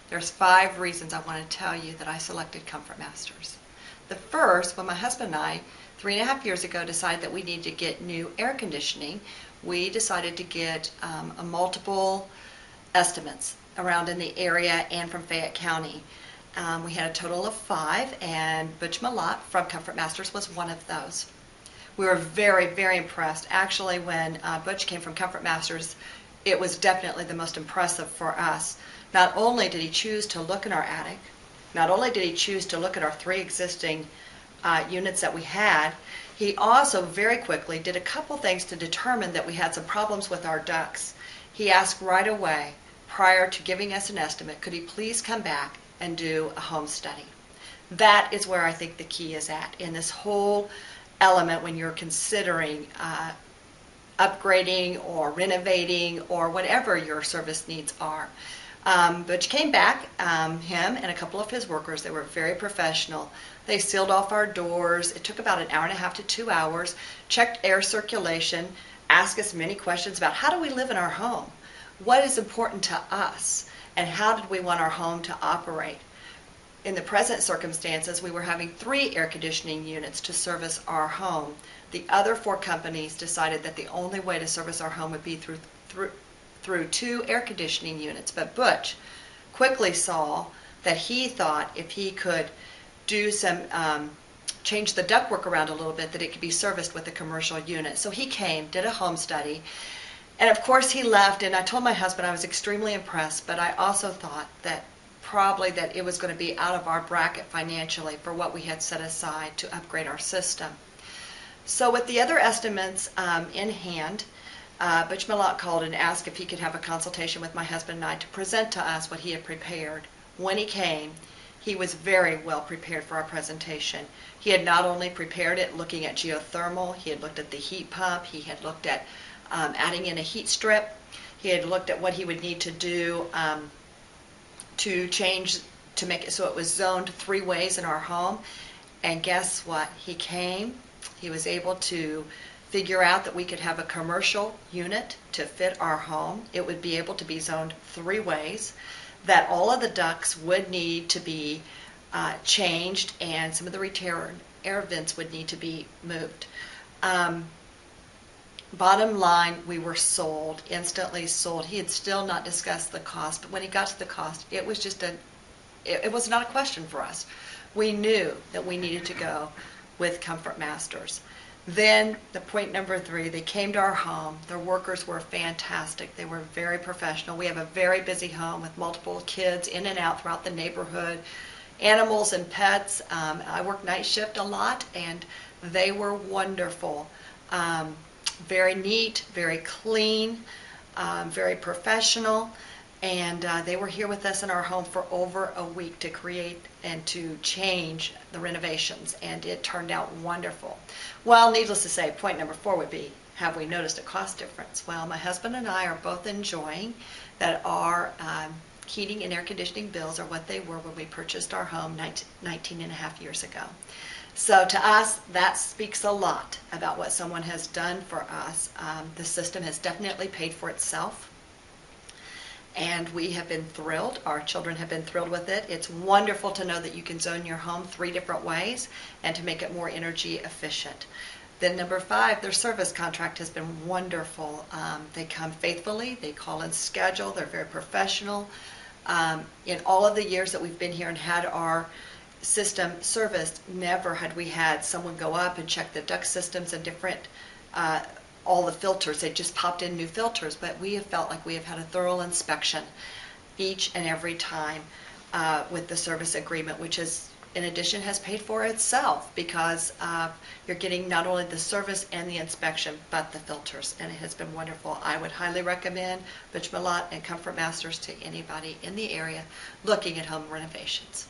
There's 5 reasons I want to tell you that I selected ComfortMasters. The first, when my husband and I, 3.5 years ago, decided that we needed to get new air conditioning, we decided to get multiple estimates around in the area and from Fayette County. We had a total of 5, and Butch Malott from ComfortMasters was one of those. We were very, very impressed. Actually, when Butch came from ComfortMasters, it was definitely the most impressive for us. Not only did he choose to look in our attic, not only did he choose to look at our 3 existing units that we had, he also very quickly did a couple things to determine that we had some problems with our ducts. He asked right away, prior to giving us an estimate, could he please come back and do a home study? That is where I think the key is at in this whole element when you're considering upgrading or renovating or whatever your service needs are. Butch came back, him and a couple of his workers. They were very professional. They sealed off our doors. It took about 1.5 hours to 2 hours, checked air circulation, asked us many questions about how do we live in our home, what is important to us, and how did we want our home to operate. In the present circumstances, we were having 3 air conditioning units to service our home. The other 4 companies decided that the only way to service our home would be through 2 air conditioning units. But Butch quickly saw that he thought if he could do some change the ductwork around a little bit, that it could be serviced with a commercial unit. So he came, did a home study, and of course he left, and I told my husband I was extremely impressed, but I also thought that probably that it was going to be out of our bracket financially for what we had set aside to upgrade our system. So with the other estimates in hand, Butch Malott called and asked if he could have a consultation with my husband and I to present to us what he had prepared. When he came, he was very well prepared for our presentation. He had not only prepared it looking at geothermal, he had looked at the heat pump, he had looked at adding in a heat strip, he had looked at what he would need to do to change, to make it so it was zoned 3 ways in our home. And guess what? He came, he was able to figure out that we could have a commercial unit to fit our home. It would be able to be zoned 3 ways, that all of the ducts would need to be changed, and some of the return air vents would need to be moved. Bottom line, we were sold, instantly sold. He had still not discussed the cost, but when he got to the cost, it was just it was not a question for us. We knew that we needed to go with ComfortMasters. Then the point number 3, they came to our home. Their workers were fantastic. They were very professional. We have a very busy home with multiple kids in and out throughout the neighborhood, animals and pets. I work night shift a lot, and they were wonderful. Very neat, very clean, very professional. And they were here with us in our home for over a week to create and to change the renovations, and it turned out wonderful. Well, needless to say, point number 4 would be, have we noticed a cost difference? Well, my husband and I are both enjoying that our heating and air conditioning bills are what they were when we purchased our home 19.5 years ago. So to us, that speaks a lot about what someone has done for us. The system has definitely paid for itself, and we have been thrilled. Our children have been thrilled with it. It's wonderful to know that you can zone your home 3 different ways and to make it more energy efficient. Then number 5, their service contract has been wonderful. They come faithfully, they call and schedule, they're very professional. In all of the years that we've been here and had our system serviced, never had we had someone go up and check the duct systems and different all the filters. They just popped in new filters, but we have felt like we have had a thorough inspection each and every time with the service agreement, which is, in addition, has paid for itself, because you're getting not only the service and the inspection, but the filters, and it has been wonderful. I would highly recommend Butch Malott and ComfortMasters to anybody in the area looking at home renovations.